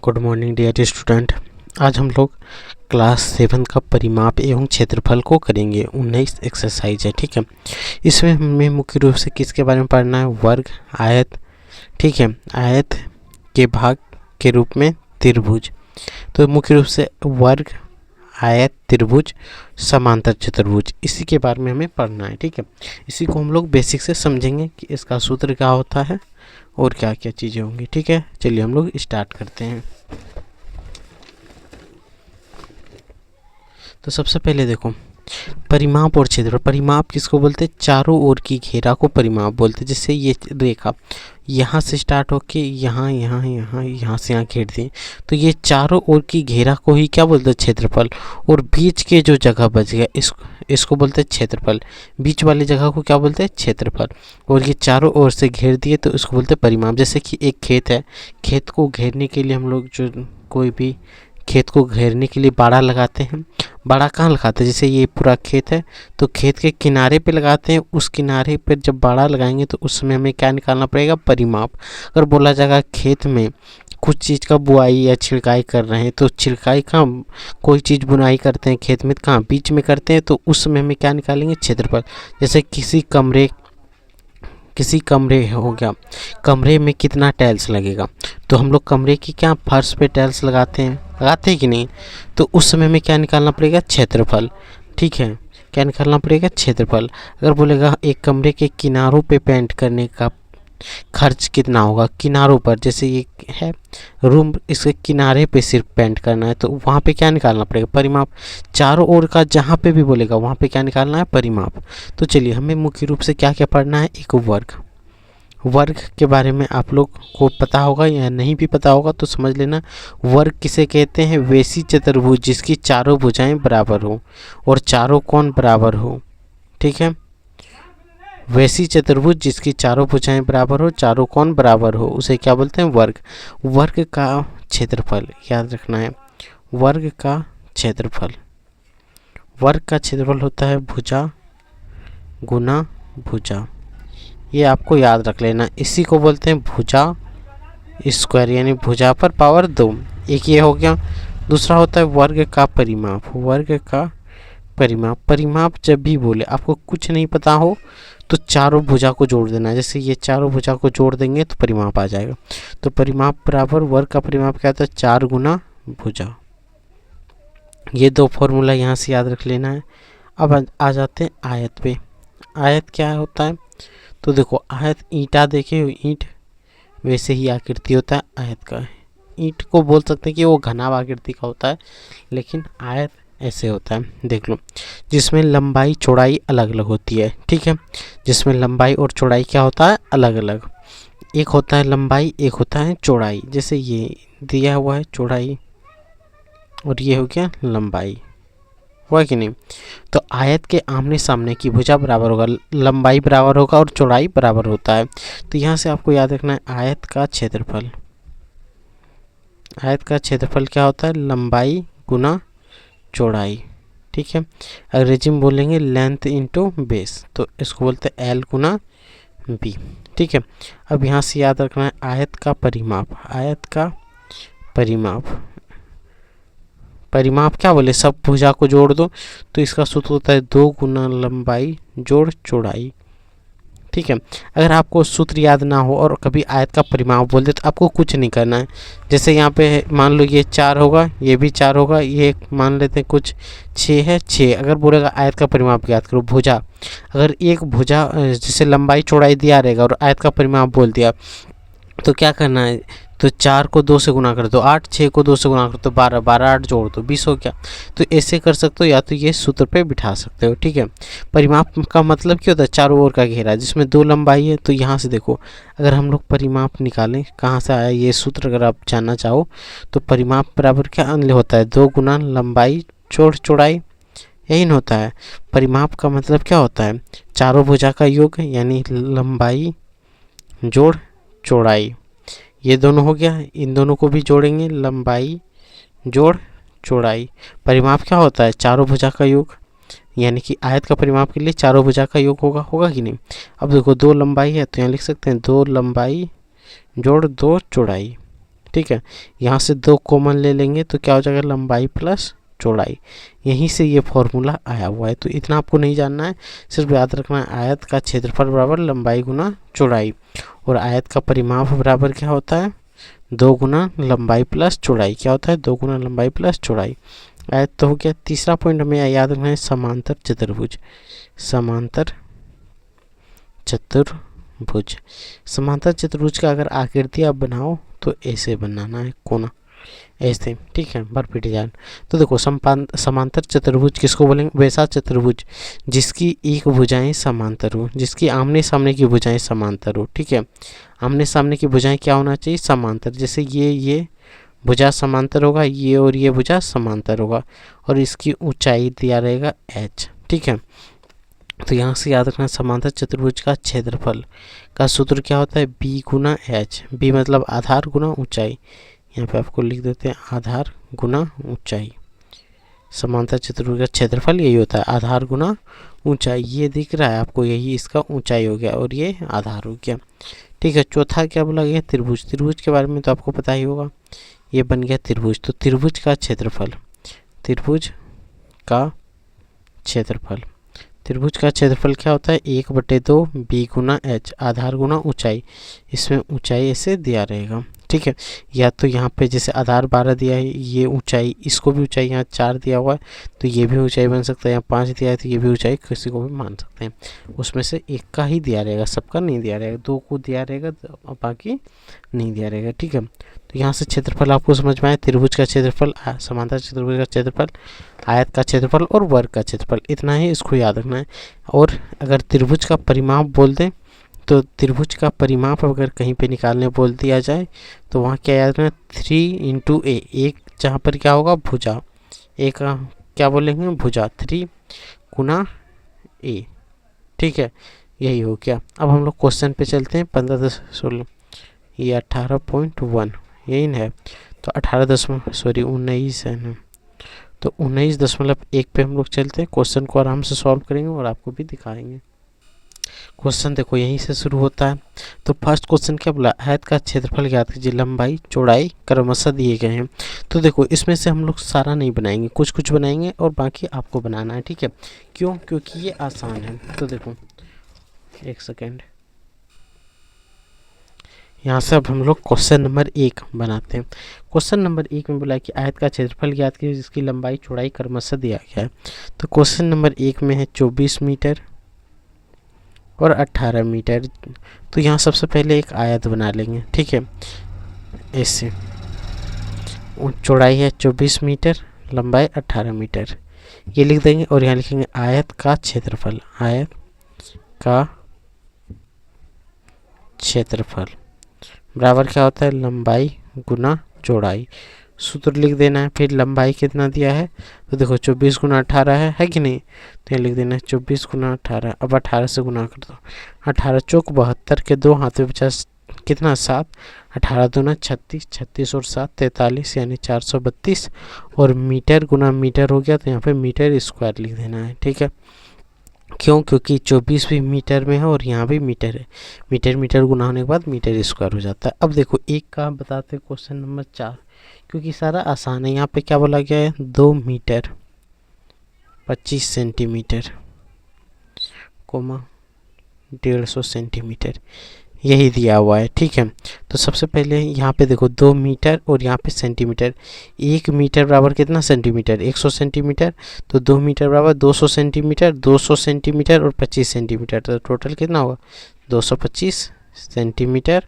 Good morning dear student. आज हम लोग क्लास 7 का परिमाप एवं क्षेत्रफल को करेंगे। 19 एक्सरसाइज है, ठीक है। इसमें हमें मुख्य रूप से किसके बारे में पढ़ना है? वर्ग, आयत, ठीक है, आयत के भाग के रूप में त्रिभुज। तो मुख्य रूप से वर्ग, आयत, त्रिभुज, समांतर चतुर्भुज, इसी के बारे में हमें पढ़ना है, ठीक है। इसी को हम लोग बेसिक से समझेंगे कि इसका सूत्र क्या होता है और क्या क्या चीज़ें होंगी, ठीक है। चलिए हम लोग स्टार्ट करते हैं। तो सबसे पहले देखो, परिमाप और क्षेत्रफल। परिमाप किसको बोलते हैं? चारों ओर की घेरा को परिमाप बोलते हैं। जैसे ये रेखा यहाँ से स्टार्ट होके यहाँ यहाँ यहाँ यहाँ से यहाँ घेर दी, तो ये चारों ओर की घेरा को ही क्या बोलते हैं? क्षेत्रफल। और बीच के जो जगह बच गया इसको बोलते हैं क्षेत्रफल। बीच वाली जगह को क्या बोलते हैं? क्षेत्रफल। और ये चारों ओर से घेर दिए तो इसको बोलते हैं परिमाप। जैसे कि एक खेत है, खेत को घेरने के लिए हम लोग जो कोई भी खेत को घेरने के लिए बाड़ा लगाते हैं। बाड़ा कहाँ लगाते हैं? जैसे ये पूरा खेत है तो खेत के किनारे पे लगाते हैं। उस किनारे पर जब बाड़ा लगाएंगे तो उसमें हमें क्या निकालना पड़ेगा? परिमाप। अगर बोला जाएगा खेत में कुछ चीज़ का बुआई या छिड़काई कर रहे हैं तो छिड़काई कहाँ, कोई चीज़ बुनाई करते हैं खेत में कहाँ? बीच में करते हैं, तो उस समय हमें क्या निकालेंगे? क्षेत्रफल। जैसे किसी कमरे हो गया, कमरे में कितना टाइल्स लगेगा, तो हम लोग कमरे की क्या फर्श पे टाइल्स लगाते हैं कि नहीं? तो उस समय में क्या निकालना पड़ेगा? क्षेत्रफल, ठीक है। क्या निकालना पड़ेगा? क्षेत्रफल। अगर बोलेगा एक कमरे के किनारों पे पेंट करने का खर्च कितना होगा, किनारों पर, जैसे ये है रूम, इसके किनारे पे सिर्फ पेंट करना है, तो वहाँ पे क्या निकालना पड़ेगा? परिमाप। चारों ओर का जहाँ पे भी बोलेगा वहाँ पे क्या निकालना है? परिमाप। तो चलिए हमें मुख्य रूप से क्या क्या पढ़ना है? एक वर्ग के बारे में आप लोग को पता होगा या नहीं भी पता होगा तो समझ लेना। वर्ग किसे कहते हैं? वैसी चतुर्भुज जिसकी चारों भुजाएं बराबर हो और चारों कोण बराबर हो, ठीक है। वैसी चतुर्भुज जिसकी चारों भुजाएं बराबर हो, चारों कोण बराबर हो, उसे क्या बोलते हैं? वर्ग। वर्ग का क्षेत्रफल याद रखना है। वर्ग का क्षेत्रफल होता है भुजा गुना भुजा। ये आपको याद रख लेना। इसी को बोलते हैं भुजा स्क्वायर, यानी भुजा पर पावर 2। एक ये हो गया। दूसरा होता है वर्ग का परिमाप। वर्ग का परिमाप जब भी बोले आपको कुछ नहीं पता हो तो चारों भुजा को जोड़ देना है। जैसे ये चारों भुजा को जोड़ देंगे तो परिमाप आ जाएगा। तो परिमाप बराबर वर्ग का परिमाप क्या होता है? 4 गुना भुजा। ये दो फॉर्मूला यहाँ से याद रख लेना है। अब आ जाते हैं आयत पे। आयत क्या होता है? तो देखो, आयत ईंटा देखे हो, ईंट वैसे ही आकृति होता है आयत का। ईंट को बोल सकते हैं कि वो घनाभ आकृति का होता है, लेकिन आयत ऐसे होता है। देख लो, जिसमें लंबाई चौड़ाई अलग अलग होती है, ठीक है। जिसमें लंबाई और चौड़ाई क्या होता है? अलग अलग। एक होता है लंबाई, एक होता है चौड़ाई। जैसे ये दिया हुआ है चौड़ाई और ये हो गया लंबाई, हुआ कि नहीं? तो आयत के आमने सामने की भुजा बराबर होगा, लंबाई बराबर होगा और चौड़ाई बराबर होता है। तो यहाँ से आपको याद रखना है आयत का क्षेत्रफल। आयत का क्षेत्रफल क्या होता है? लंबाई गुना चौड़ाई, ठीक है। अंग्रेजी में बोलेंगे लेंथ इंटू बेस, तो इसको बोलते हैं एल गुना बी, ठीक है। अब यहाँ से याद रखना है आयत का परिमाप। आयत का परिमाप क्या बोले? सब भुजा को जोड़ दो, तो इसका सूत्र होता है 2 गुना लंबाई जोड़ चौड़ाई, ठीक है। अगर आपको सूत्र याद ना हो और कभी आयत का परिमाप बोल दे तो आपको कुछ नहीं करना है। जैसे यहाँ पे मान लो ये 4 होगा, ये भी 4 होगा, ये मान लेते हैं कुछ 6 है, 6। अगर बोलेगा आयत का परिमाप याद करो, भुजा, अगर एक भुजा जैसे लंबाई चौड़ाई दिया रहेगा और आयत का परिमाप बोल दिया तो क्या करना है? तो 4 को 2 से गुना कर दो 8, 6 को 2 से गुना कर दो 12, 12 8 जोड़ दो 20 हो गया। तो ऐसे कर सकते हो या तो ये सूत्र पे बिठा सकते हो, ठीक है। परिमाप का मतलब क्या होता है? चारों ओर का घेरा जिसमें 2 लंबाई है। तो यहाँ से देखो, अगर हम लोग परिमाप निकालें कहाँ से आया ये सूत्र, अगर आप जानना चाहो तो परिमाप बराबर क्या होता है? 2 गुना लंबाई जोड़ चौड़ाई, यही होता है। परिमाप का मतलब क्या होता है? चारों भुजा का योग, यानी लंबाई जोड़ चौड़ाई। ये दोनों हो गया, इन दोनों को भी जोड़ेंगे, लंबाई जोड़ चौड़ाई। परिमाप क्या होता है? चारों भुजा का योग, यानी कि आयत का परिमाप के लिए चारों भुजा का योग होगा कि नहीं? अब देखो 2 लंबाई है तो यहाँ लिख सकते हैं 2 लंबाई जोड़ 2 चौड़ाई, ठीक है। यहाँ से 2 कॉमन ले लेंगे तो क्या हो जाएगा, लंबाई प्लस चौड़ाई। यहीं से ये फॉर्मूला आया हुआ है। तो इतना आपको नहीं जानना है, सिर्फ याद रखना है आयत का क्षेत्रफल बराबर लंबाई गुना चौड़ाई, और आयत का परिमाप बराबर क्या होता है, 2 गुना लंबाई प्लस चौड़ाई। क्या होता है, 2 गुना लंबाई प्लस चौड़ाई। आयत तो हो गया। तीसरा पॉइंट हमें याद रखना है समांतर चतुर्भुज। समांतर चतुर्भुज, समांतर चतुर्भुज का अगर आकृति आप बनाओ तो ऐसे बनाना है, कोना ऐसे, ठीक है, भरपेट डिजाइन। तो देखो समांतर चतुर्भुज किसको बोलेंगे, वैसा चतुर्भुज जिसकी एक भुजाएं समांतर हो, जिसकी आमने सामने की भुजाएं समांतर हो, ठीक है। आमने सामने की भुजाएं क्या होना चाहिए, समांतर। जैसे ये भुजा समांतर होगा, ये और ये भुजा समांतर होगा, और इसकी ऊंचाई दिया रहेगा h, ठीक है। तो यहाँ से याद रखना समांतर चतुर्भुज का क्षेत्रफल का सूत्र क्या होता है, b गुना h। b मतलब आधार गुना ऊंचाई, यहाँ पे आपको लिख देते हैं आधार गुना ऊंचाई। समांतर चतुर्भुज का क्षेत्रफल यही होता है, आधार गुना ऊंचाई। ये दिख रहा है आपको, यही इसका ऊंचाई हो गया और ये आधार हो गया, ठीक है। चौथा क्या बोला गया, त्रिभुज। त्रिभुज के बारे में तो आपको पता ही होगा, ये बन गया त्रिभुज। तो त्रिभुज का क्षेत्रफल, त्रिभुज का क्षेत्रफल, त्रिभुज का क्षेत्रफल क्या होता है, 1/2 b गुना h, आधार गुना ऊंचाई। इसमें ऊंचाई ऐसे दिया रहेगा, ठीक है। या तो यहाँ पे जैसे आधार 12 दिया है, ये ऊंचाई, इसको भी ऊंचाई यहाँ 4 दिया हुआ है तो ये भी ऊंचाई बन सकता है। यहाँ 5 दिया है तो ये भी ऊंचाई किसी को भी मान सकते हैं। उसमें से एक का ही दिया रहेगा, सबका नहीं दिया रहेगा, 2 को दिया रहेगा और बाकी नहीं दिया रहेगा, ठीक है। तो यहाँ से क्षेत्रफल आपको समझ में आया, त्रिभुज का क्षेत्रफल, समांतर चतुर्भुज का क्षेत्रफल, आयत का क्षेत्रफल और वर्ग का क्षेत्रफल, इतना ही इसको याद रखना है। और अगर त्रिभुज का परिमाप बोल दें तो त्रिभुज का परिमाप अगर कहीं पे निकालने बोल दिया जाए तो वहाँ क्या याद रखना, 3 × a, एक जहाँ पर क्या होगा भुजा, एक क्या बोलेंगे भुजा, 3 गुना a, ठीक है। यही हो गया। अब हम लोग क्वेश्चन पे चलते हैं। 15-16 ये 18.1 यही है, तो 19 है ना, तो 19.1 पे हम लोग चलते हैं। क्वेश्चन को आराम से सॉल्व करेंगे और आपको भी दिखाएंगे। क्वेश्चन देखो यहीं से शुरू होता है। तो फर्स्ट क्वेश्चन क्या बोला, आयत का क्षेत्रफल ज्ञात कीजिए, लंबाई चौड़ाई क्रमशः दिए गए हैं। तो देखो इसमें से हम लोग सारा नहीं बनाएंगे, कुछ कुछ बनाएंगे और बाकी आपको बनाना है, ठीक है। क्यों, क्योंकि ये आसान है। तो देखो एक सेकेंड, यहाँ से अब हम लोग क्वेश्चन नंबर 1 बनाते हैं। क्वेश्चन नंबर 1 में बोला कि आयत का क्षेत्रफल ज्ञात कीजिए जिसकी लंबाई चौड़ाई क्रमशः दिया गया है। तो क्वेश्चन नंबर 1 में है 24 मीटर और 18 मीटर। तो यहाँ सबसे पहले एक आयत बना लेंगे, ठीक है, ऐसे। चौड़ाई है 24 मीटर, लंबाई 18 मीटर, ये लिख देंगे। और यहाँ लिखेंगे आयत का क्षेत्रफल, आयत का क्षेत्रफल बराबर क्या होता है, लंबाई गुना चौड़ाई। सूत्र लिख देना है। फिर लंबाई कितना दिया है, तो देखो 24 × 18 है कि नहीं, तो ये लिख देना है 24 × 18। अब 18 से गुना कर दो, 18 चौक 72 के 2 हाथ में 50 कितना 7, 18 दूना 36, 36 और 7 43, यानी 432। और मीटर गुना मीटर हो गया, तो यहाँ पे मीटर स्क्वायर लिख देना है, ठीक है। क्यों, क्योंकि 24 भी मीटर में है और यहाँ भी मीटर है, मीटर मीटर गुना होने के बाद मीटर स्क्वायर हो जाता है। अब देखो एक का बताते हैं क्वेश्चन नंबर 4, क्योंकि सारा आसान है। यहाँ पे क्या बोला गया है, 2 मीटर 25 सेंटीमीटर, 150 सेंटीमीटर, यही दिया हुआ है, ठीक है। तो सबसे पहले यहाँ पे देखो 2 मीटर और यहाँ पे सेंटीमीटर। 1 मीटर बराबर कितना सेंटीमीटर, 100 सेंटीमीटर। तो 2 मीटर बराबर 200 सेंटीमीटर, 200 सेंटीमीटर और 25 सेंटीमीटर, तो टोटल कितना होगा 225 सेंटीमीटर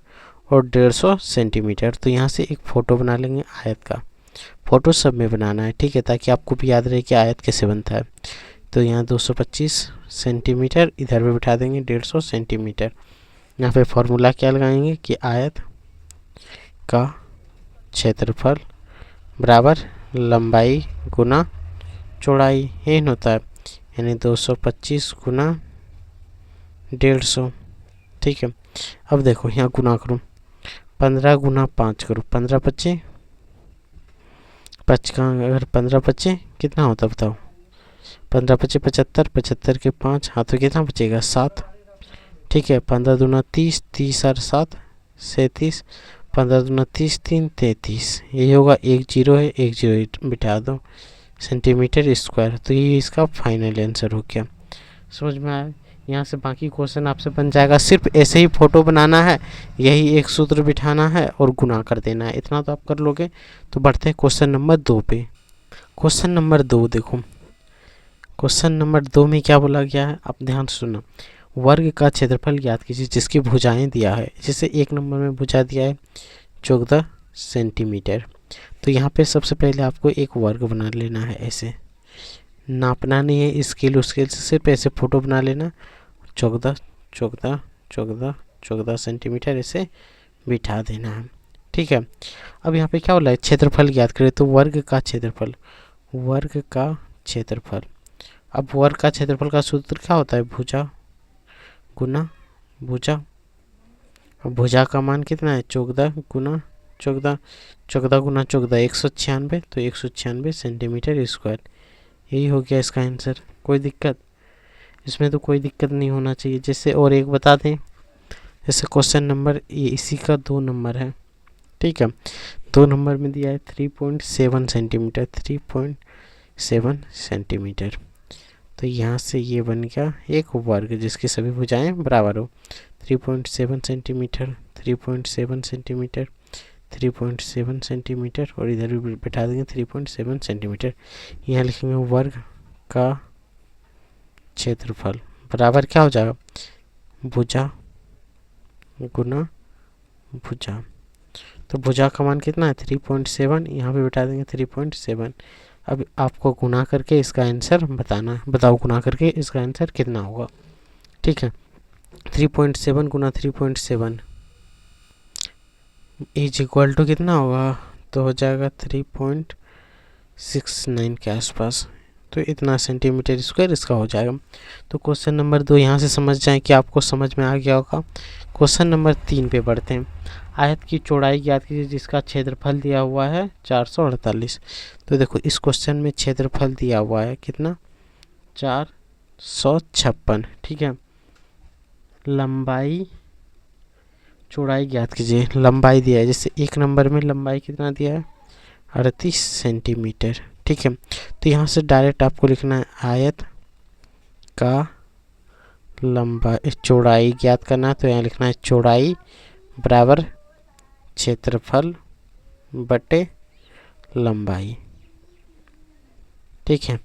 और 150 सेंटीमीटर। तो यहाँ से एक फ़ोटो बना लेंगे आयत का। फ़ोटो सब में बनाना है, ठीक है, ताकि आपको भी याद रहे कि आयत कैसे बनता है। तो यहाँ 225 सेंटीमीटर, इधर भी बिठा देंगे 150 सेंटीमीटर। यहाँ पे फॉर्मूला क्या लगाएंगे कि आयत का क्षेत्रफल बराबर लंबाई गुना चौड़ाई, यही होता है, यानी 225 गुना 150, ठीक है। अब देखो यहाँ गुना करूँ, 15 गुना 5 करूँ, 15 25 5 का, अगर 15 25 कितना होता बताओ, 15 25 75, 75 के 5 हाथों कितना बचेगा 7, ठीक है। 15 दूना 30, 30 और 7 37, 15 दूना 30, 3 33, यही होगा। एक जीरो है, एक जीरो बिठा दो, सेंटीमीटर स्क्वायर। तो ये इसका फाइनल आंसर हो गया। समझ में आया? यहाँ से बाकी क्वेश्चन आपसे बन जाएगा। सिर्फ ऐसे ही फोटो बनाना है, यही एक सूत्र बिठाना है और गुना कर देना है, इतना तो आप कर लोगे। तो बढ़ते हैं क्वेश्चन नंबर 2 पे। क्वेश्चन नंबर 2 देखो, क्वेश्चन नंबर 2 में क्या बोला गया है, आप ध्यान से सुनो। वर्ग का क्षेत्रफल ज्ञात कीजिए जिसकी भुजाएं दिया है। जैसे 1 नंबर में भुजा दिया है 14 सेंटीमीटर। तो यहाँ पे सबसे पहले आपको एक वर्ग बना लेना है, ऐसे नापना नहीं है स्केल उसकेल से, सिर्फ ऐसे फोटो बना लेना। 14 14 14 14 सेंटीमीटर ऐसे बिठा देना है, ठीक है। अब यहाँ पे क्या बोला है, क्षेत्रफल ज्ञात करें। तो वर्ग का क्षेत्रफल, वर्ग का क्षेत्रफल। अब वर्ग का क्षेत्रफल का सूत्र क्या होता है, भुजा गुना भुजा। अब भुजा का मान कितना है, 14 गुना 14, 14 गुना 14 196, तो 196 सेंटीमीटर स्क्वायर। यही हो गया इसका आंसर। कोई दिक्कत इसमें? तो कोई दिक्कत नहीं होना चाहिए। जैसे और एक बता दें, जैसे क्वेश्चन नंबर ये इसी का 2 नंबर है, ठीक है। 2 नंबर में दिया है 3.7 सेंटीमीटर, 3.7 सेंटीमीटर। तो यहाँ से ये बन गया एक वर्ग जिसकी सभी भुजाएं बराबर हो। 3.7 सेंटीमीटर, 3.7 सेंटीमीटर, 3.7 सेंटीमीटर, और इधर भी बैठा देंगे 3.7 सेंटीमीटर। यहाँ लिखेंगे वर्ग का क्षेत्रफल बराबर क्या हो जाएगा, भुजा गुना भुजा। तो भुजा का मान कितना है 3.7, यहाँ पे बैठा देंगे 3.7। अब आपको गुना करके इसका आंसर बताना है। बताओ गुना करके इसका आंसर कितना होगा, ठीक है। 3.7 गुना 3.7 इज इक्वल टू कितना होगा, तो हो जाएगा 3.69 के आसपास। तो इतना सेंटीमीटर स्क्वायर इसका हो जाएगा। तो क्वेश्चन नंबर 2 यहाँ से समझ जाएं कि आपको समझ में आ गया होगा। क्वेश्चन नंबर 3 पे बढ़ते हैं। आयत की चौड़ाई ज्ञात कीजिए जिसका क्षेत्रफल दिया हुआ है 448। तो देखो इस क्वेश्चन में क्षेत्रफल दिया हुआ है कितना, 456, ठीक है। लंबाई चौड़ाई ज्ञात कीजिए, लंबाई दिया है। जैसे 1 नंबर में लंबाई कितना दिया है 38 सेंटीमीटर, ठीक है। तो यहाँ से डायरेक्ट आपको लिखना है आयत का लंबाई चौड़ाई ज्ञात करना है। तो यहाँ लिखना है चौड़ाई बराबर क्षेत्रफल बटे लंबाई, ठीक है।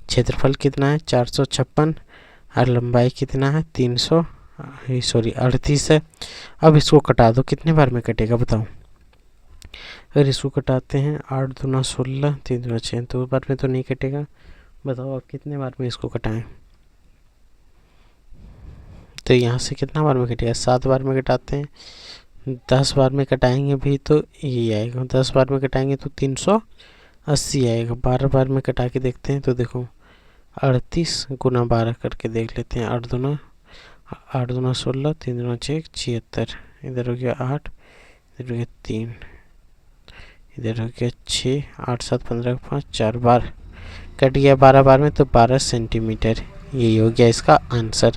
क्षेत्रफल कितना है 456 और लंबाई कितना है 38 है। अब इसको कटा दो, कितने बार में कटेगा बताओ। अगर इसको कटाते हैं 8 दूना 16, 3 दूना 6, 2 बार में तो नहीं कटेगा। बताओ आप कितने बार में इसको कटाएं। तो यहाँ से कितना बार में कटेगा, 7 बार में कटाते हैं। 10 बार में कटाएंगे भी तो यही आएगा, 10 बार में कटाएंगे तो 380 आएगा। 12 बार में कटा के देखते हैं तो देखो 38 गुना 12 करके देख लेते हैं। 8 दूना 16, 3 दूना 6, 76, इधर हो गया 8, इधर हो गया 3, इधर हो गया 6, 8 7 15 5, 4 बार कट गया 12 बार में, तो 12 सेंटीमीटर। यही हो गया इसका आंसर,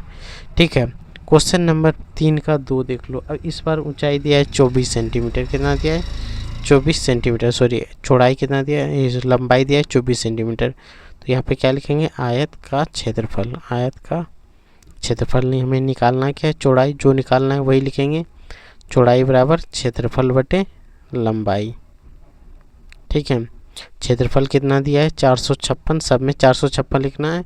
ठीक है। क्वेश्चन नंबर 3 का 2 देख लो। अब इस बार ऊंचाई दिया है 24 सेंटीमीटर, कितना दिया है 24 सेंटीमीटर, सॉरी चौड़ाई कितना दिया है, लंबाई दिया है 24 सेंटीमीटर। तो यहाँ पे क्या लिखेंगे, आयत का क्षेत्रफल। आयत का क्षेत्रफल नहीं, हमें निकालना क्या है, चौड़ाई। जो निकालना है वही लिखेंगे, चौड़ाई बराबर क्षेत्रफल बटे लंबाई, ठीक है। क्षेत्रफल कितना दिया है 456, सब में 456 लिखना है।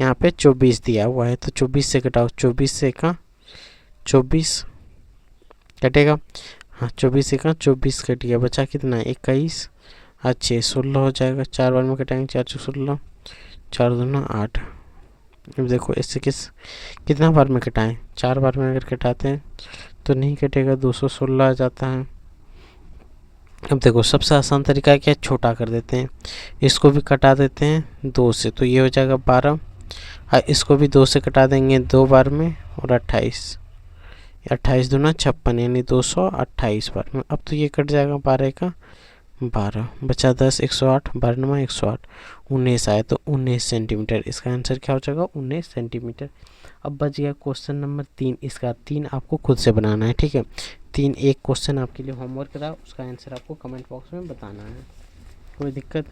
यहाँ पे 24 दिया हुआ है, तो 24 से घटाओ, 24 से का 24 कटेगा, हाँ 24 से का 24 कट गया, बचा कितना है 21, अच्छे 16 हो जाएगा। 4 बार में कटाएंगे, 4 से 16, 4 दूना 8। अब देखो इससे कितना बार में कटाएं, 4 बार में अगर कटाते हैं तो नहीं कटेगा, 216 आ जाता है। अब देखो सबसे आसान तरीका क्या है, छोटा कर देते हैं, इसको भी कटा देते हैं 2 से, तो ये हो जाएगा 12। इसको भी 2 से कटा देंगे 2 बार में, और 28, 28 दूना 56, यानी 228 बार में। अब तो ये कट जाएगा 12 का 12, बचा 10, 108, 12 108, 19 आया, तो 19 सेंटीमीटर। इसका आंसर क्या हो जाएगा 19 सेंटीमीटर। अब बच गया क्वेश्चन नंबर 3, इसका 3 आपको खुद से बनाना है, ठीक है। 3 एक क्वेश्चन आपके लिए होमवर्क रहा, उसका आंसर आपको कमेंट बॉक्स में बताना है। कोई दिक्कत?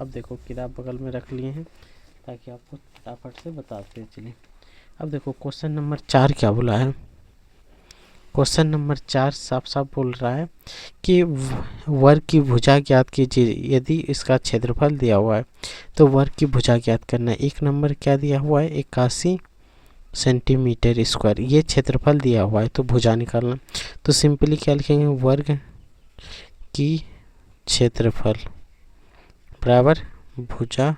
अब देखो किताब बगल में रख लिए हैं ताकि आपको फटाफट से बताते चलें। अब देखो क्वेश्चन नंबर 4 क्या बोला है। क्वेश्चन नंबर 4 साफ साफ बोल रहा है कि वर्ग की भुजा ज्ञात कीजिए। यदि इसका क्षेत्रफल दिया हुआ है तो वर्ग की भुजा ज्ञात करना है। एक नंबर क्या दिया हुआ है, 81 सेंटीमीटर स्क्वायर। ये क्षेत्रफल दिया हुआ है तो भुजा निकालना। तो सिंपली क्या लिखेंगे, वर्ग की क्षेत्रफल बराबर भुजा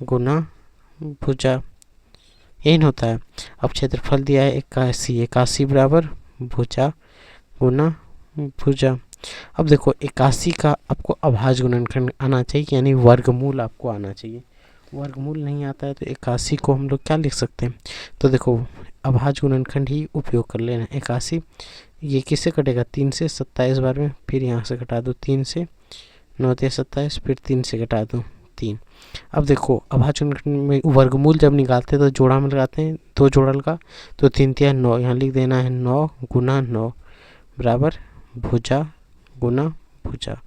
गुना भुजा, यही होता है। अब क्षेत्रफल दिया है 81, 81 बराबर भुजा गुना भुजा। अब देखो 81 का आपको अभाज्य गुणनखंड आना चाहिए, यानी वर्गमूल आपको आना चाहिए। वर्गमूल नहीं आता है तो 81 को हम लोग क्या लिख सकते हैं, तो देखो अभाज्य गुणनखंड ही उपयोग कर लेना। 81 ये किससे कटेगा, 3 से 27 बार में, फिर यहाँ से घटा दो 3 से, 9 से 27, फिर 3 से घटा दो 3। अब देखो अभाज्य गुणनखंड में वर्गमूल जब निकालते हैं तो जोड़ा में लगाते हैं, 2 जोड़ा लगा तो 3 3 9, यहाँ लिख देना है 9 गुना 9 बराबर भुजा गुना भुजा।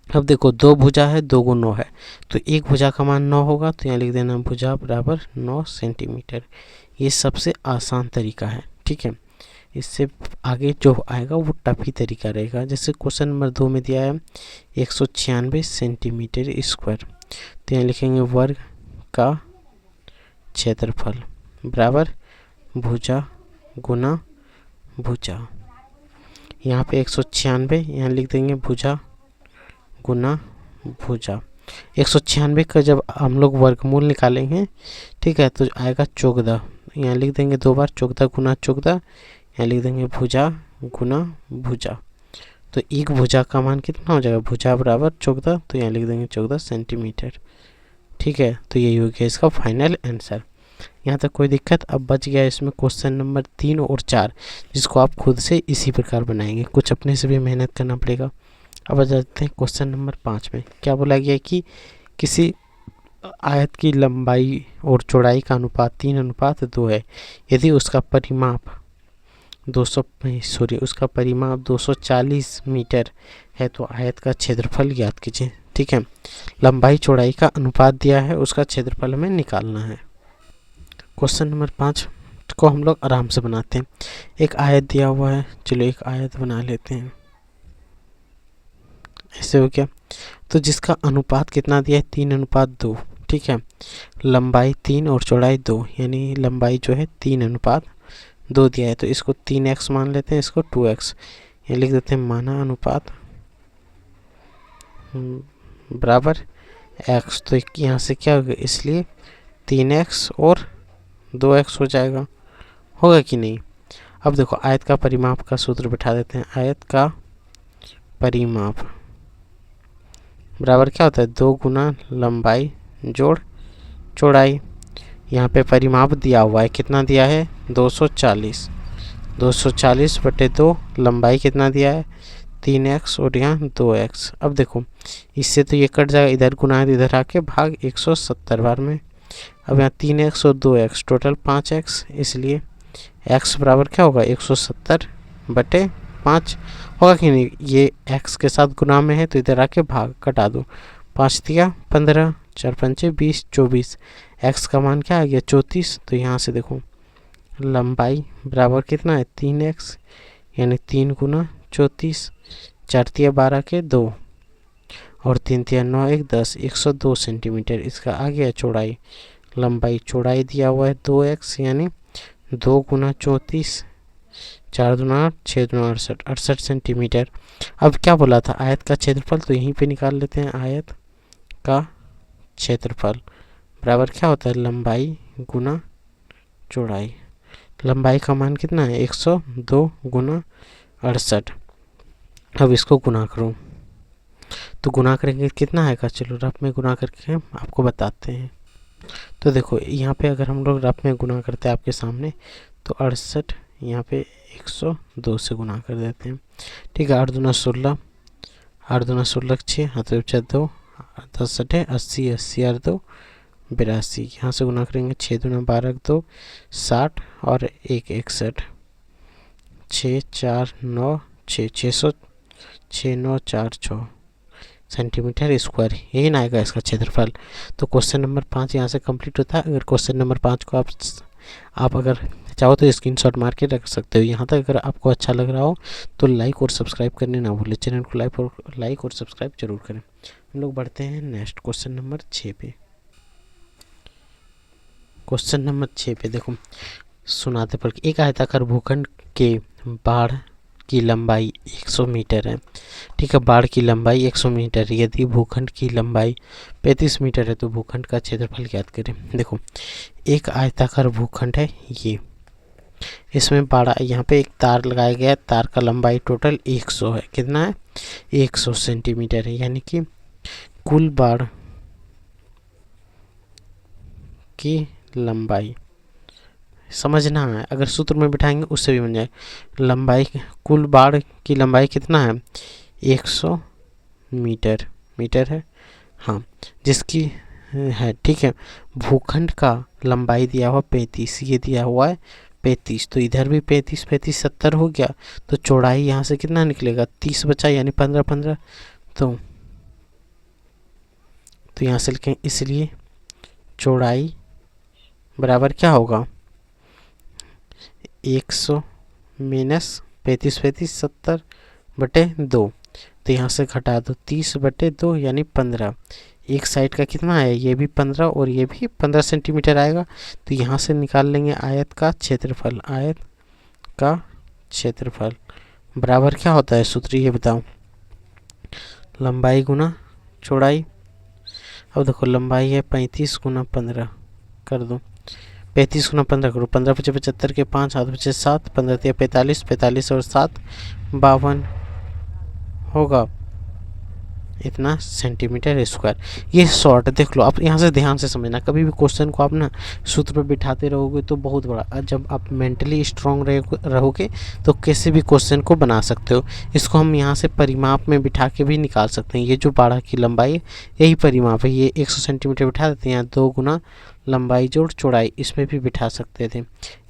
अब देखो 2 भुजा है, 2 गुना 9 है, तो एक भुजा का मान 9 होगा, तो यहाँ लिख देना भुजा बराबर 9 सेंटीमीटर। ये सबसे आसान तरीका है, ठीक है। इससे आगे जो आएगा वो टफ ही तरीका रहेगा। जैसे क्वेश्चन नंबर 2 में दिया है 196 सेंटीमीटर स्क्वायर, तो यहाँ लिखेंगे वर्ग का क्षेत्रफल बराबर भुजा गुना भुजा। यहाँ पे 196, यहाँ लिख देंगे भुजा गुना भुजा। 196 का जब हम लोग वर्गमूल निकालेंगे, ठीक है, तो आएगा 14, यहाँ लिख देंगे 2 बार 14 गुना 14, यहाँ लिख देंगे भुजा गुना भुजा। तो एक भुजा का मान कितना हो जाएगा, भुजा बराबर 14, तो यहाँ लिख देंगे 14 सेंटीमीटर, ठीक है। तो यही हो गया इसका फाइनल आंसर। यहाँ तक कोई दिक्कत? अब बच गया इसमें क्वेश्चन नंबर 3 और 4, जिसको आप खुद से इसी प्रकार बनाएंगे, कुछ अपने से भी मेहनत करना पड़ेगा। अब आ जाते हैं क्वेश्चन नंबर 5 में। क्या बोला गया कि किसी आयत की लंबाई और चौड़ाई का अनुपात 3:2 है। यदि उसका परिमाप 240 मीटर है तो आयत का क्षेत्रफल ज्ञात कीजिए, ठीक है। लंबाई चौड़ाई का अनुपात दिया है, उसका क्षेत्रफल हमें निकालना है। क्वेश्चन नंबर 5 को हम लोग आराम से बनाते हैं। एक आयत दिया हुआ है, चलो एक आयत बना लेते हैं, ऐसे हो गया। तो जिसका अनुपात कितना दिया है, 3:2, ठीक है। लंबाई 3 और चौड़ाई 2, यानी लंबाई जो है 3:2 दिया है, तो इसको 3x मान लेते हैं, इसको 2x, ये लिख देते हैं माना अनुपात बराबर x। तो यहाँ से क्या होगा, इसलिए 3x और 2x हो जाएगा, होगा कि नहीं। अब देखो आयत का परिमाप का सूत्र बैठा देते हैं। आयत का परिमाप बराबर क्या होता है, 2 गुना लंबाई जोड़ चौड़ाई। यहाँ पे परिमाप दिया हुआ है, कितना दिया है, 240, 240/2। लंबाई कितना दिया है, 3x और यहाँ 2x। अब देखो इससे तो ये कट जाएगा, इधर गुना है, इधर आके भाग 170 बार में। अब यहाँ 3x और 2x, टोटल 5x, इसलिए x बराबर क्या होगा, 170/5 होगा कि नहीं। ये x के साथ गुना में है तो इधर आके भाग कटा दो, 5 दिया 15, 4 पंचे 20, 24। x का मान क्या आ गया, 34। तो यहाँ से देखो लंबाई बराबर कितना है, 3x, यानी 3 गुना 34, 4 तिया 12 के 2 और 3 तिया 9 1 10, 102 सेंटीमीटर। इसका आ गया चौड़ाई। लंबाई चौड़ाई दिया हुआ है 2x, यानी 2 गुना 34, 4 दूना 8, 6 दूना 68, 68 सेंटीमीटर। अब क्या बोला था, आयत का क्षेत्रफल, तो यहीं पे निकाल लेते हैं। आयत का क्षेत्रफल बराबर क्या होता है, लंबाई गुना चौड़ाई। लंबाई का मान कितना है, 102 गुना 68। अब इसको गुना करो, तो गुना करेंगे कितना आएगा, चलो रफ में गुना करके आपको बताते हैं। तो देखो यहाँ पे अगर हम लोग रफ में गुना करते हैं आपके सामने, तो 68 यहाँ पे 102 से गुना कर देते हैं, ठीक है। 8 दूना 16, 8 दूना 16 6, हाथ 2, 10 8 80, 80 और 2 82। यहाँ से गुना करेंगे, 6 दूना 12 2 60 और 1 61, 64946 सेंटीमीटर स्क्वायर, यही ना आएगा इसका क्षेत्रफल। तो क्वेश्चन नंबर 5 यहाँ से कंप्लीट होता है। अगर क्वेश्चन नंबर 5 को आप अगर चाहो तो स्क्रीनशॉट मार के रख सकते हो। यहाँ तक अगर आपको अच्छा लग रहा हो तो लाइक और सब्सक्राइब करने ना भूलें। चैनल को लाइक और सब्सक्राइब जरूर करें। हम लोग बढ़ते हैं नेक्स्ट क्वेश्चन नंबर 6 पे। क्वेश्चन नंबर 6 पे देखो, सुनाते पढ़ के, एक आयताकार भूखंड के बाढ़ की लंबाई 100 मीटर है। ठीक है, बाढ़ की लंबाई 100 मीटर, यदि भूखंड की लंबाई 35 मीटर है तो भूखंड का क्षेत्रफल ज्ञात करें। देखो, एक आयताकार भूखंड है ये, इसमें बाढ़, यहाँ पे एक तार लगाया गया है, तार का लंबाई टोटल 100 है। कितना है? 100 सेंटीमीटर है, यानी कि कुल बाढ़ की लंबाई समझना है, अगर सूत्र में बिठाएंगे उससे भी बन जाए। लंबाई, कुल बाढ़ की लंबाई कितना है? 100 मीटर, मीटर है हाँ, जिसकी है। ठीक है, भूखंड का लंबाई दिया हुआ 35, ये दिया हुआ है 35, तो इधर भी 35 35 70 हो गया। तो चौड़ाई यहाँ से कितना निकलेगा? 30 बचा, यानी 15 15। तो यहाँ से लिखें, इसलिए चौड़ाई बराबर क्या होगा? 100 माइनस 35 35 70 बटे 2। तो यहाँ से घटा दो 30 बटे 2 यानी 15। एक साइड का कितना है? ये भी 15 और ये भी 15 सेंटीमीटर आएगा। तो यहाँ से निकाल लेंगे आयत का क्षेत्रफल। आयत का क्षेत्रफल बराबर क्या होता है? सूत्र ये बताओ, लंबाई गुना चौड़ाई। अब देखो, लंबाई है 35 गुना 15, कर दो 35 गुना 15 करो, 15 पचे 75 के 5 हाथ बचे 7, 15 तिया 45, 45 और 7 52 होगा इतना सेंटीमीटर स्क्वायर। ये शॉर्ट देख लो, आप यहाँ से ध्यान से समझना। कभी भी क्वेश्चन को आप ना सूत्र पर बिठाते रहोगे तो बहुत बड़ा, जब आप मेंटली स्ट्रांग रहोगे तो किसी भी क्वेश्चन को बना सकते हो। इसको हम यहाँ से परिमाप में बिठा के भी निकाल सकते हैं। ये जो बाड़ा की लंबाई है यही परिमाप है। ये 100 सेंटीमीटर बिठा देते हैं, 2 गुना लंबाई जोड़ चौड़ाई, इसमें भी बिठा सकते थे।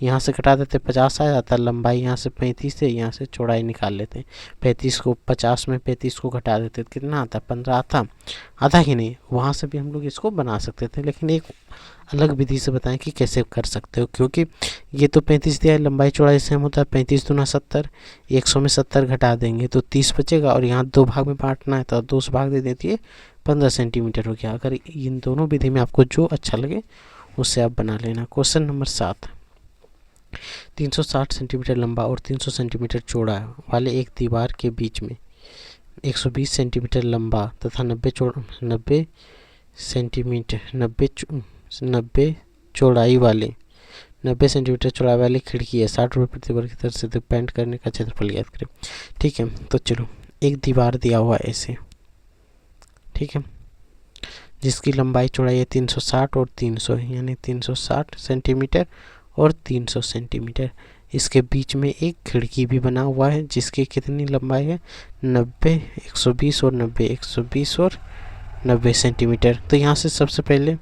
यहाँ से घटा देते 50 आ जाता, लंबाई यहाँ से 35 है, यहाँ से चौड़ाई निकाल लेते। 35 को 50 में 35 को घटा देते, कितना आता? 15 आता। आता ही नहीं, वहाँ से भी हम लोग इसको बना सकते थे, लेकिन एक अलग विधि से बताएं कि कैसे कर सकते हो। क्योंकि ये तो 35 दिया है, लंबाई चौड़ाई सेम होता है, 35 दूना 70, 100 में 70 घटा देंगे तो 30 बचेगा, और यहाँ 2 भाग में बांटना है तो 2 से भाग दे देती है, 15 सेंटीमीटर हो गया। अगर इन दोनों विधि में आपको जो अच्छा लगे उससे आप बना लेना। क्वेश्चन नंबर 7, 360 सेंटीमीटर लंबा और 300 सेंटीमीटर चौड़ा वाले एक दीवार के बीच में 120 सेंटीमीटर लंबा तथा 90 सेंटीमीटर 90 चौड़ाई वाले 90 सेंटीमीटर चौड़ाई वाली खिड़की है। 60 रुपये प्रति वर्ग मीटर से पेंट करने का क्षेत्रफल ज्ञात करें। ठीक है, तो चलो, एक दीवार दिया हुआ है ऐसे, ठीक है, जिसकी लंबाई चौड़ाई है 360 और 300, यानी 360 सेंटीमीटर और 300 सेंटीमीटर। इसके बीच में एक खिड़की भी बना हुआ है जिसकी कितनी लंबाई है? 90, 120 और 90, 120 और 90 सेंटीमीटर। तो यहाँ से सबसे पहले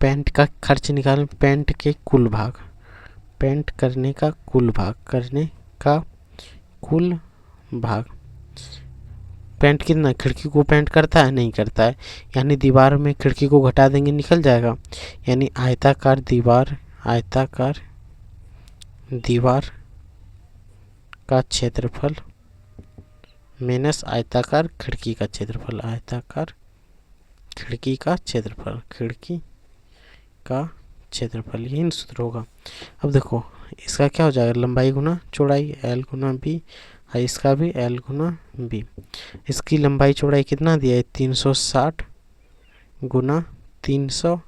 पेंट का खर्च निकालें। पेंट के कुल भाग, पेंट करने का कुल भाग, करने का कुल भाग। पेंट कितना? खिड़की को पेंट करता है? नहीं करता है, यानी दीवार में खिड़की को घटा देंगे, निकल जाएगा। यानी आयताकार दीवार, आयताकार दीवार का क्षेत्रफल माइनस आयताकार खिड़की का क्षेत्रफल, आयताकार खिड़की का क्षेत्रफल, खिड़की का क्षेत्रफल, यही सूत्र होगा। अब देखो, इसका क्या हो जाएगा? लंबाई गुना चौड़ाई, एल गुना बी, और इसका भी एल गुना बी। इसकी लंबाई चौड़ाई कितना दिया है? 360 गुना 300,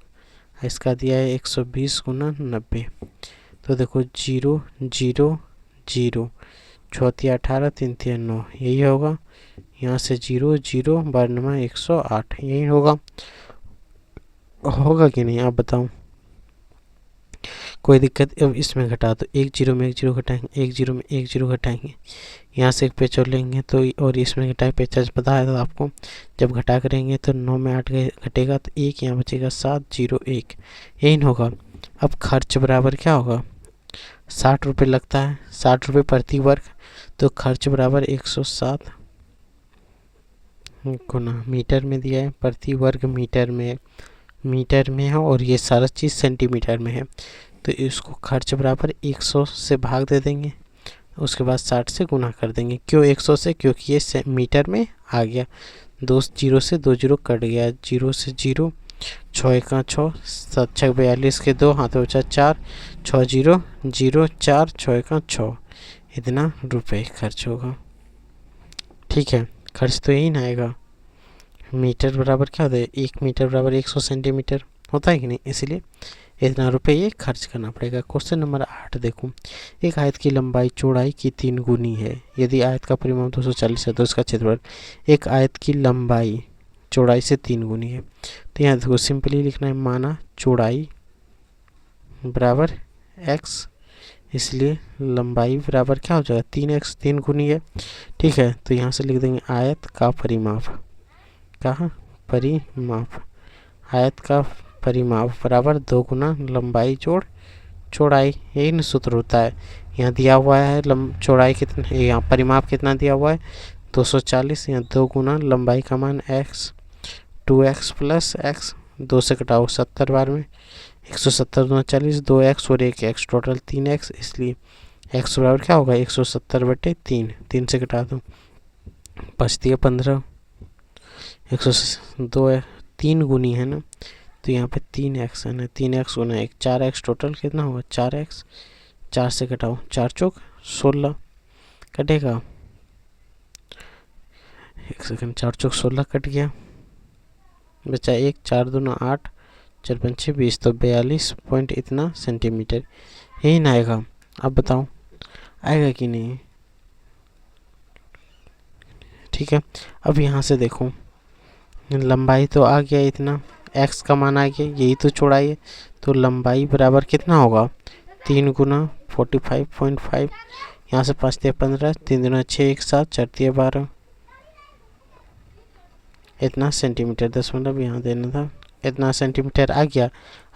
इसका दिया है 120 गुना 90। तो देखो 0 0 0, 6 18 3 3 9, यही होगा। यहाँ से 0 0 92 108, यही होगा। होगा कि नहीं आप बताओ? कोई दिक्कत? अब इसमें घटा दो, 1 0 में 1 0 घटाएंगे, 1 0 में 1 0 घटाएंगे, यहाँ से एक पेच और लेंगे तो, और इसमें घटाए पेच पता है तो आपको, जब घटा करेंगे तो 9 में 8 घटेगा तो 1 यहाँ बचेगा, 7 0 1, यही होगा। अब खर्च बराबर क्या होगा? ₹60 लगता है, ₹60 प्रति वर्ग। तो खर्च बराबर 107 गुना मीटर में दिया है, प्रति वर्ग मीटर में है, और ये सारा चीज़ सेंटीमीटर में है। तो इसको खर्च बराबर 100 से भाग दे देंगे, उसके बाद 60 से गुना कर देंगे। क्यों 100 से? क्योंकि ये मीटर में आ गया। 2 जीरो से 2 जीरो कट गया, 0 से 0, 6 एका 6, 7 छः 42 के 2 हाथ में बचा 4, 6 जीरो 0 4, 6 एका 6, इतना रुपए खर्च होगा। ठीक है, खर्च तो यही ना आएगा। मीटर बराबर क्या होता है? 1 मीटर बराबर 100 सेंटीमीटर होता है कि नहीं, इसलिए इतना रुपये ये खर्च करना पड़ेगा। क्वेश्चन नंबर 8 देखो, एक आयत की लंबाई चौड़ाई की 3 गुनी है। यदि आयत का परिमाप 240 है तो उसका क्षेत्रफल। एक आयत की लंबाई चौड़ाई से 3 गुनी है, तो यहाँ देखो सिंपली लिखना है, माना चौड़ाई बराबर x, इसलिए लंबाई बराबर क्या हो जाएगा? 3x, 3 गुनी है। ठीक है, तो यहाँ से लिख देंगे आयत का परिमाप, कहाँ परिमाप, आयत का परिमाप बराबर 2 गुना लंबाई जोड़ चौड़ाई, यही न सूत्र होता है। यहाँ दिया हुआ है चौड़ाई कितना, यहाँ परिमाप कितना दिया हुआ है 240, यहाँ 2 गुना लंबाई का मान x, 2x प्लस x, 2 से घटाओ 70 बार में 170 दूना 40, 2x और 1x टोटल 3x, इसलिए x बराबर क्या होगा 170/3, 3 से घटा दो बचती है 15, 102 3 गुनी है ना, तो यहाँ पे 3x है ना, 3x गुना 1 4x टोटल कितना होगा 4x, 4 से घटाओ 4 चौक 16 कटेगा, 1 सेकंड, 4 चौक 16 कट गया, बचा 1, 4 दूना 8, 4 पंचे 20, तो 42 पॉइंट इतना सेंटीमीटर, यही ना आएगा। अब बताओ आएगा कि नहीं? ठीक है, अब यहाँ से देखो लंबाई तो आ गया इतना, x का मान आ गया, यही तो चौड़ाई है, तो लंबाई बराबर कितना होगा 3 गुना 45.5, यहाँ से 5 दिया 15, 3 दूना 6, 1 7, 4 दिया 12, इतना सेंटीमीटर, 10 यहाँ देना था, इतना सेंटीमीटर आ गया।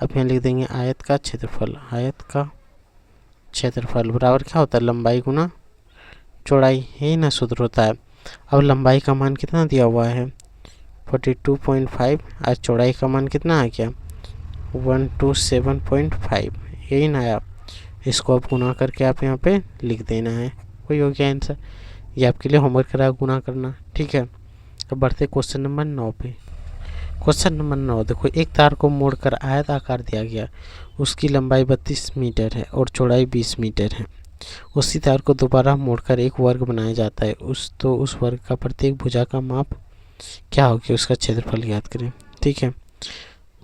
अब यहाँ लिख देंगे आयत का क्षेत्रफल, आयत का क्षेत्रफल बराबर क्या होता है लंबाई गुना चौड़ाई, यही ना सूत्र होता है। अब लंबाई का मान कितना दिया हुआ है 42.5, और चौड़ाई का मान कितना आ गया 127.5, यही ना आया। इसको अब गुना करके आप यहाँ पे लिख देना है, वही हो गया आंसर। ये आपके लिए होमवर्क करा गुना करना। ठीक है, अब बढ़ते क्वेश्चन नंबर 9 पे। क्वेश्चन नंबर 9 देखो, एक तार को मोड़कर आयत आकार दिया गया, उसकी लंबाई 32 मीटर है और चौड़ाई 20 मीटर है। उसी तार को दोबारा मोड़कर एक वर्ग बनाया जाता है, उस वर्ग का प्रत्येक भुजा का माप क्या होगी, उसका क्षेत्रफल याद करें। ठीक है,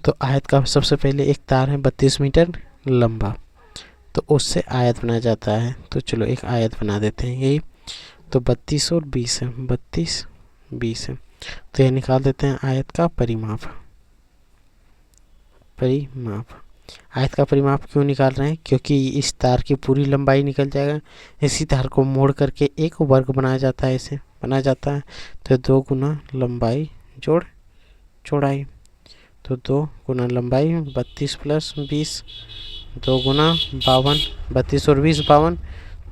तो आयत का सबसे पहले एक तार है 32 मीटर लंबा, तो उससे आयत बनाया जाता है, तो चलो एक आयत बना देते हैं यही, तो 32 और 20 है, 32 20 है, तो ये निकाल देते हैं आयत का परिमाप। आयत का परिमाप क्यों निकाल रहे हैं, क्योंकि इस तार की पूरी लंबाई निकल जाएगा, इसी तार को मोड़ करके एक वर्ग बनाया जाता है, इसे बनाया जाता है, तो 2 गुना लंबाई जोड़ चौड़ाई, तो 2 गुना लंबाई 32 प्लस 20, 2 गुना 52, 32 और 20 52,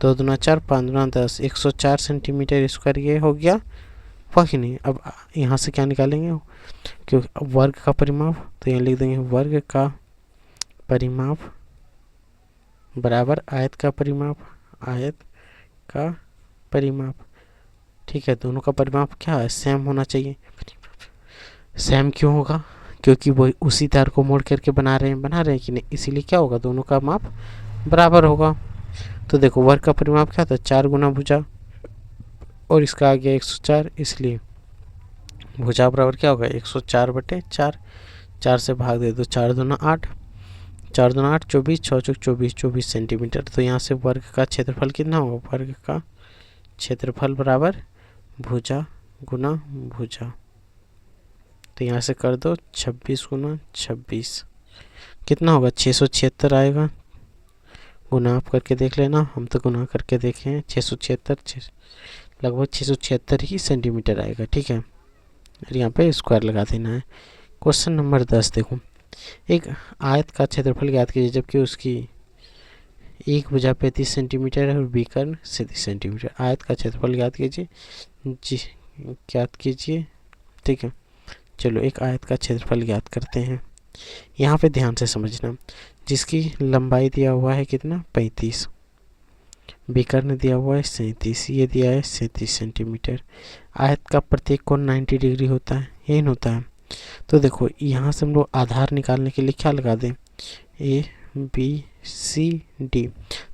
2 दूना 4, 5 दूना 10, 104 सेंटीमीटर स्क्वायर ये हो गया, हुआ कि नहीं। अब यहाँ से क्या निकालेंगे, क्योंकि वर्ग का परिमाप, तो यहाँ लिख देंगे वर्ग का परिमाप बराबर आयत का परिमाप, आयत का परिमाप। ठीक है, दोनों का परिमाप क्या है सेम होना चाहिए। सेम क्यों होगा, क्योंकि वो उसी तार को मोड़ करके बना रहे हैं कि नहीं, इसीलिए क्या होगा दोनों का माप बराबर होगा। तो देखो वर्ग का परिमाप क्या था 4 गुना भुजा, और इसका आ गया 104, इसलिए भुजा बराबर क्या होगा 104/4, 4 से भाग दे दो, 4 दूना 8, 4 दूना 8 24, 6 चौक 24, 24 सेंटीमीटर। तो यहाँ से वर्ग का क्षेत्रफल कितना होगा, वर्ग का क्षेत्रफल बराबर भुजा गुना भुजा, तो यहाँ से कर दो 26 गुना 26, कितना होगा 676 आएगा। गुना आप करके देख लेना, हम तो गुना करके देखे हैं, 676 लगभग 676 ही सेंटीमीटर आएगा। ठीक है, और यहाँ पे स्क्वायर लगा देना है। क्वेश्चन नंबर 10 देखो, एक आयत का क्षेत्रफल ज्ञात कीजिए जबकि उसकी एक भुजा 35 सेंटीमीटर है और बी कर्ण 37 सेंटीमीटर। आयत का क्षेत्रफल ज्ञात कीजिए जी, ज्ञात कीजिए। ठीक है, चलो एक आयत का क्षेत्रफल ज्ञात करते हैं। यहाँ पे ध्यान से समझना, जिसकी लंबाई दिया हुआ है कितना 35, विकर्ण दिया हुआ है 37, ये दिया है 37 सेंटीमीटर। आयत का प्रत्येक कोण 90 डिग्री होता है, यही होता है। तो देखो यहाँ से हम लोग आधार निकालने के लिए क्या लगा दें, ए बी सी डी।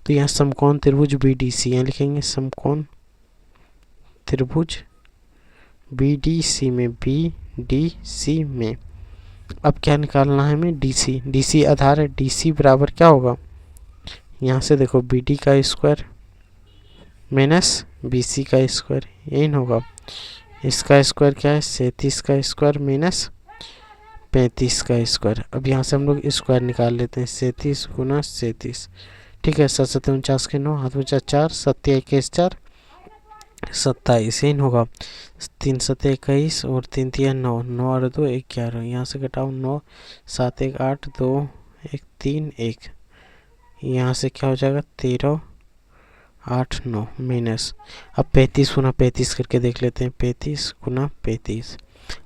तो यहाँ समकोण त्रिभुज बी डी सी, यहाँ लिखेंगे समकोण त्रिभुज बी डी सी में, बी डी सी में अब क्या निकालना है हमें, डी सी। डी सी आधार है, डी सी बराबर क्या होगा, यहाँ से देखो बी डी का स्क्वायर माइनस बी सी का स्क्वायर, यही होगा। इसका स्क्वायर क्या है 37 का स्क्वायर माइनस 35 का स्क्वायर। अब यहाँ से हम लोग स्क्वायर निकाल लेते हैं, 37 गुना 37। ठीक है, 7 7 49 के 9, हाथ में 4, 7 21 4 27, यही होगा। 3 7 21 और 3 3 9, 9 और 2 11, यहाँ से घटाओ 9 7 1 8 2 1 3 1, यहाँ से क्या हो जाएगा 13 8 9 माइनस। अब 35 गुना 35 करके देख लेते हैं, 35 गुना 35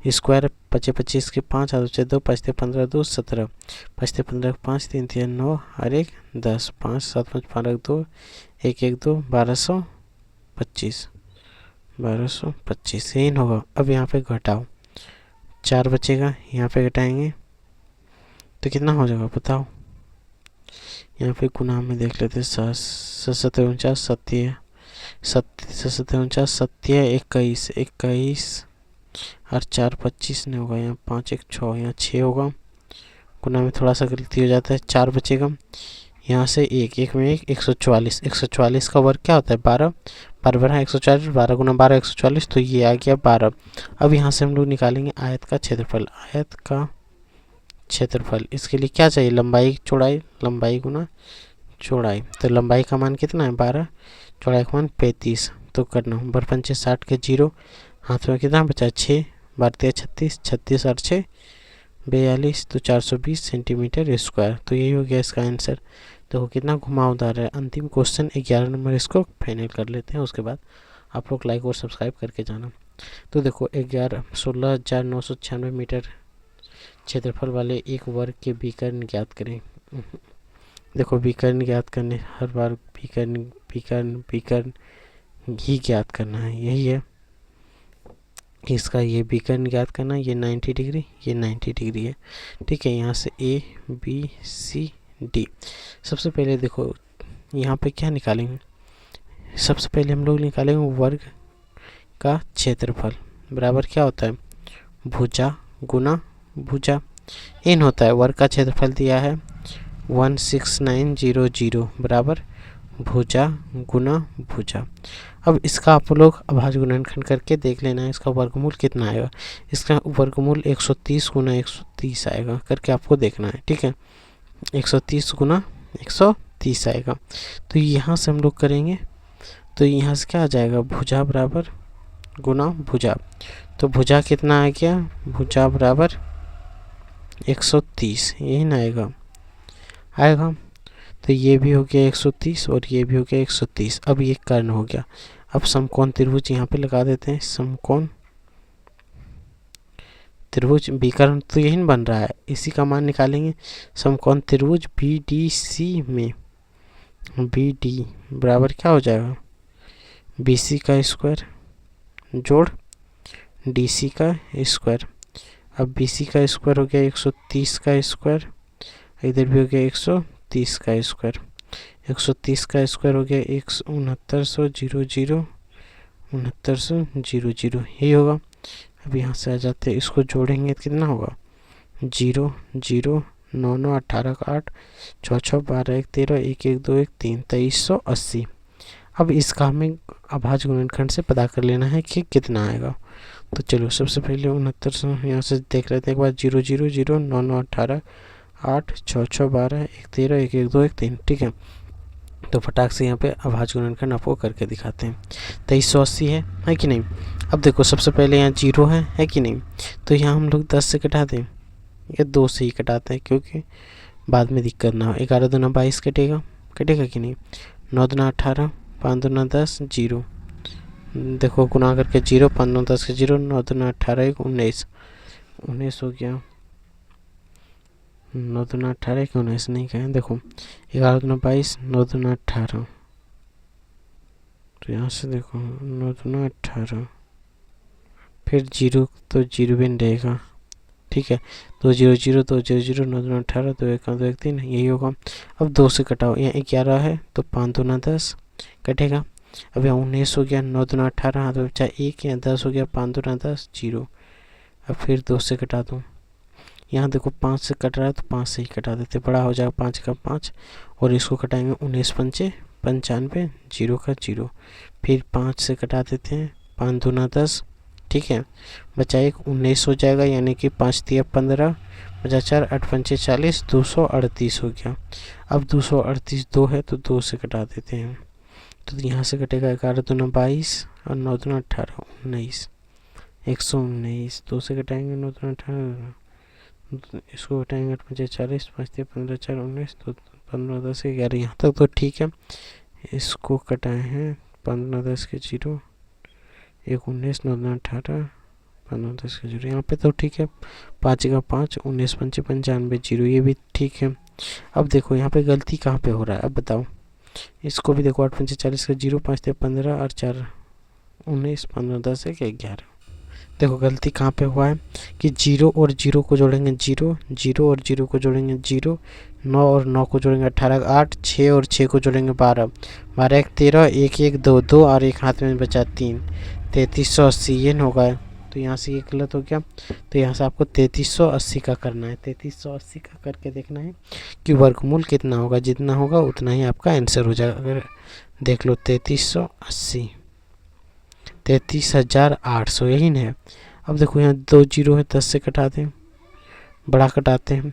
स्क्वायर 25 25 के 5, हाथ में 2 5 15 2 17, 5 15 5 3 3 9 और 1 10, 5 7 5 15 2 1 1 2 1225, 1225 यही होगा। अब यहाँ पे घटाओ, 4 बचेगा, यहाँ पे घटाएंगे तो कितना हो जाएगा बताओ। यहाँ पे गुना में देख लेते हैं, 7 7 49 सत्य 7 49 सत्य 21 21 और 4 25 नहीं होगा, यहाँ 5 1 6, यहाँ 6 होगा। गुना में थोड़ा सा गलती हो जाता है, 4 बचेगा, यहाँ से 1 1 में 1 144, 144 का वर्ग क्या होता है 12, 12 है 140, 12 गुना 12 140, तो ये आ गया 12। अब यहाँ से हम लोग निकालेंगे आयत का क्षेत्रफल। आयत का क्षेत्रफल, इसके लिए क्या चाहिए लंबाई चौड़ाई, लंबाई गुना चौड़ाई। तो लंबाई का मान कितना है 12, चौड़ाई का मान 35। तो करना 55 60 के 0, हाथ में कितना बचा 6, 12 36, 36 और 6 42, तो 420 सेंटीमीटर स्क्वायर। तो यही हो गया इसका आंसर। तो कितना घुमावदार है। अंतिम क्वेश्चन 11 नंबर, इसको फाइनल कर लेते हैं, उसके बाद आप लोग लाइक और सब्सक्राइब करके जाना। तो देखो 16,996 मीटर क्षेत्रफल वाले एक वर्ग के विकर्ण ज्ञात करें। देखो विकर्ण ज्ञात करने हर बार विकर्ण ही ज्ञात करना है, यही है इसका। ये विकर्ण ज्ञात करना, ये 90 डिग्री, ये 90 डिग्री है। ठीक है, यहाँ से ए बी सी डी। सबसे पहले देखो यहाँ पे क्या निकालेंगे, सबसे पहले हम लोग निकालेंगे वर्ग का क्षेत्रफल बराबर क्या होता है भुजा गुना भुजा इन होता है। वर्ग का क्षेत्रफल दिया है 16900 बराबर भुजा गुना भुजा। अब इसका आप लोग अभाज्य गुणनखंड करके देख लेना है, इसका वर्गमूल कितना आएगा। इसका वर्गमूल 130 गुना 130 आएगा, करके आपको देखना है। ठीक है, 130 गुना 130 आएगा। तो यहाँ से हम लोग करेंगे, तो यहाँ से क्या आ जाएगा भुजा बराबर गुना भुजा। तो भुजा कितना आ गया, भुजा बराबर 130, यही ना आएगा। तो ये भी हो गया 130 और ये भी हो गया 130। अब ये कर्ण हो गया। अब समकोण त्रिभुज यहाँ पे लगा देते हैं, समकोण त्रिभुज विकर्ण तो यही बन रहा है, इसी का मान निकालेंगे। समकोण त्रिभुज बी डी सी में बी डी बराबर क्या हो जाएगा बी सी का स्क्वायर जोड़ डी सी का स्क्वायर। अब बी सी का स्क्वायर हो गया 130 का स्क्वायर, इधर भी हो गया 130 का स्क्वायर। 130 का स्क्वायर हो गया 6900 यही होगा। अब यहाँ से आ जाते हैं, इसको जोड़ेंगे तो कितना होगा 0 0 9 9 18 का 8 6 6 12 1 13 1 1 2 1 3 2380। अब इसका हमें अभाज्य गुणनखंड से पता कर लेना है कि कितना आएगा। तो चलो सबसे पहले 6900 यहाँ से देख लेते हैं एक बार 0 0 0 9 9 18 8 6 6 12 1 13 1 1 2 1 3। ठीक है, तो फटाक से यहाँ पे अभाज्य गुणनखंड आपको करके दिखाते हैं। 2380 है कि नहीं। अब देखो सबसे पहले यहाँ 0 है कि नहीं, तो यहाँ हम लोग 10 से कटा दें या 2 से ही कटाते हैं, क्योंकि बाद में दिक्कत ना हो। 11 दूना 22 कटेगा, कटेगा कि नहीं। 9 दूना 18, 5 दूना 10, 0। देखो गुना करके 0, 5 दूना 10 के 0, 9 दूना 18 1 19, 19 हो गया। 9 दूना 18 1 19 नहीं कहें, देखो 11 दूना 22, 9 दूना 18, तो यहाँ से देखो 9 दूना 18, फिर 0 तो 0 भी नहीं रहेगा, ठीक है। 2 0 0 2 0 0, 9 दूना 18, 2 1 2 1 3, यही होगा। अब 2 से कटाओ, यहाँ 11 है तो 5 दूना 10 कटेगा। अब यहाँ 19 हो गया, 9 दूना 18, हाथ में बचा 1, यहाँ 10 हो गया, 5 दूना 10 0। अब फिर 2 से कटा दूँ, यहाँ देखो 5 से कट रहा है तो 5 से ही कटा देते, बड़ा हो जाएगा 5 का 5, और इसको कटाएंगे 19 पंचे 95, 0 का 0। फिर 5 से कटा देते हैं, 5 दूना 10, ठीक है, बचा 1, 19 हो जाएगा, यानी कि 5 तिया 15, बचा 4, 8 पंचे 40, 238 हो गया। अब 238 2 है तो 2 से कटा देते हैं, तो यहाँ से कटेगा 11 दूना 22 और 9 दूना 18, 19, 119। 2 से कटाएंगे 9 दूना 18, इसको कटाएंगे 8 पंचे 40, 5 तिया 15, 4 19, तो 15 10 11, यहाँ तक तो ठीक है। इसको कटाए हैं 15 10 के 0, 1 19, 9 दूना 18, 15 10 के 0, यहाँ पे तो ठीक है। 5 का 5, 19 पंचे 95, 0, ये भी ठीक है। अब देखो यहाँ पे गलती कहाँ पे हो रहा है, अब बताओ। इसको भी देखो 8 पंचे 40 का 0, 5 तिया 15 और 4 19, 15 10 11। देखो गलती कहाँ पे हुआ है कि 0 और 0 को जोड़ेंगे 0, 0 और 0 को जोड़ेंगे 0, 9 और 9 को जोड़ेंगे 18, 8, 6 और 6 को जोड़ेंगे 12, 12 1 13, 1 1 2 2 और एक हाथ में बचा 3, 3380 ये होगा। तो यहाँ से ये गलत हो गया, तो यहाँ से आपको 3380 का करना है। 3380 का करके देखना है कि वर्गमूल कितना होगा, जितना होगा उतना ही आपका आंसर हो जाएगा। अगर देख लो 3380, 33,800 यही है। अब देखो यहाँ 2 0 है, 10 से कटा दें, बड़ा कटाते हैं,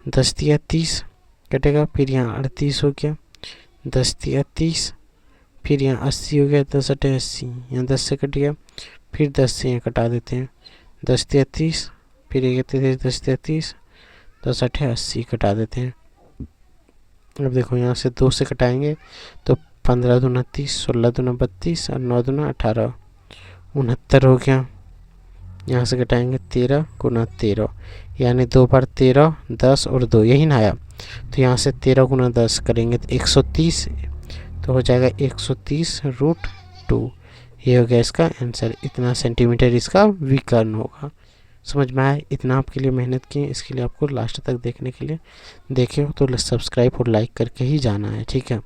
10 तिया 30 कटेगा, फिर यहाँ 38 हो गया, 10 तिया 30, फिर यहाँ 80 हो गया, 10 अटे 80, यहाँ 10 से कट गया, फिर 10 से यहाँ कटा देते हैं, 10 तिया 30, फिर ये 10 तिया 30, 10 अटे 80 कटा देते हैं। अब देखो यहाँ से 2 से कटाएंगे तो 15 दूना 30, 16 दूना 32 और 9 दूना 18, 69 हो गया। यहाँ से घटाएंगे 13 गुना 13, यानी 2 बार 13, 10 और 2, यही ना आया। तो यहाँ से 13 गुना 10 करेंगे तो 130, तो हो जाएगा 130√2। ये हो गया इसका आंसर। इतना सेंटीमीटर इसका विकर्ण होगा। समझ में आया? इतना आपके लिए मेहनत की, इसके लिए आपको लास्ट तक देखने के लिए देखे हो तो सब्सक्राइब और लाइक करके ही जाना है, ठीक है।